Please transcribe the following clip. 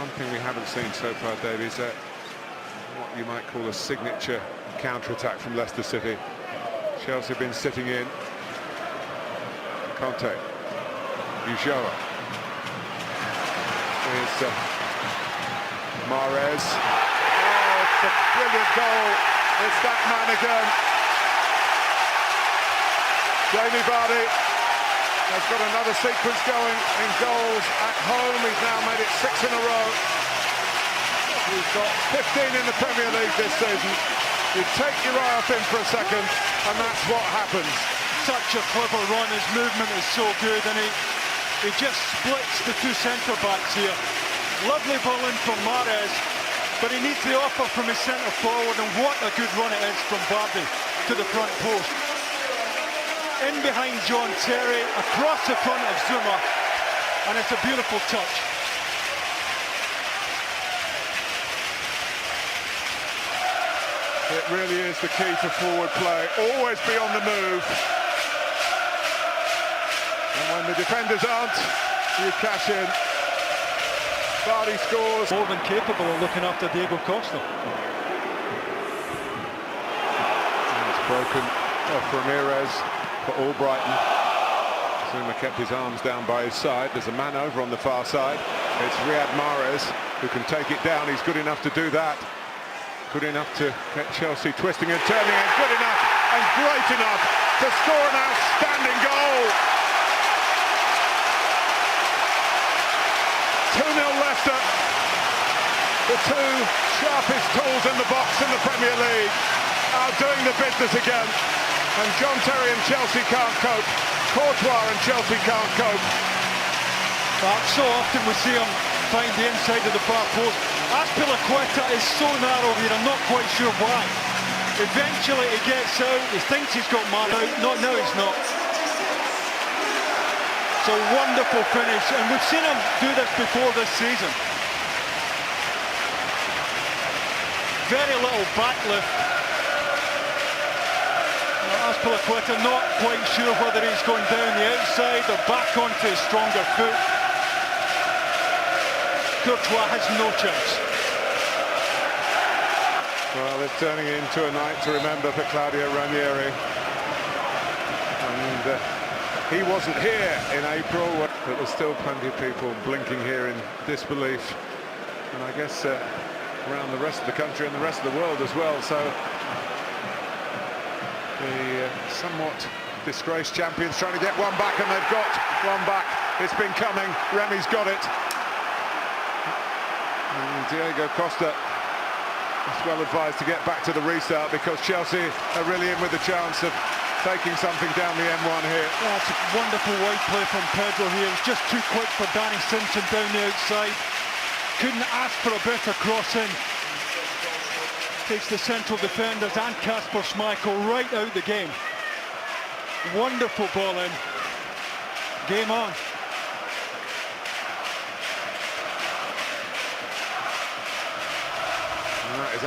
one thing we haven't seen so far, Dave, is what you might call a signature counter-attack from Leicester City. Chelsea have been sitting in. Conte. Ulloa. Here's Mahrez. Oh, it's a brilliant goal. It's that man again. Vardy has got another sequence going in goals at home. He's now made it 6 in a row. He's got 15 in the Premier League this season. You take your eye off him for a second, and that's what happens. Such a clever run. His movement is so good, and he just splits the two centre-backs here. Lovely ball in from Mahrez, but he needs the offer from his centre-forward, and what a good run it is from Vardy to the front post. In behind John Terry, across the front of Zuma, and it's a beautiful touch. It really is the key to forward play. Always be on the move. And when the defenders aren't, you cash in. Vardy scores. More than capable of looking after Diego Costa. And it's broken off Ramirez for Albrighton. Zuma kept his arms down by his side. There's a man over on the far side. It's Mahrez who can take it down. He's good enough to do that. Good enough to get Chelsea twisting and turning, and good enough and great enough to score an outstanding goal. 2-0 Leicester. The two sharpest tools in the box in the Premier League are doing the business again. And John Terry and Chelsea can't cope. Courtois and Chelsea can't cope. But so often we see him find the inside of the far post. Azpilicueta is so narrow here, I'm not quite sure why. Eventually he gets out, he thinks he's got Mahrez out, not now he's not. It's a wonderful finish, and we've seen him do this before this season. Very little back lift. Azpilicueta not quite sure whether he's going down the outside or back onto his stronger foot. Courtois has no chance. Well, it's turning into a night to remember for Claudio Ranieri. And he wasn't here in April, but there's still plenty of people blinking here in disbelief. And I guess around the rest of the country and the rest of the world as well. So the somewhat disgraced champions trying to get one back, and they've got one back. It's been coming. Remy's got it. And Diego Costa is well advised to get back to the restart, because Chelsea are really in with a chance of taking something down the M1 here. Yeah, it's a wonderful wide play from Pedro here. It was just too quick for Danny Simpson down the outside. Couldn't ask for a better cross in. Takes the central defenders and Kasper Schmeichel right out the game. Wonderful ball in. Game on. And that is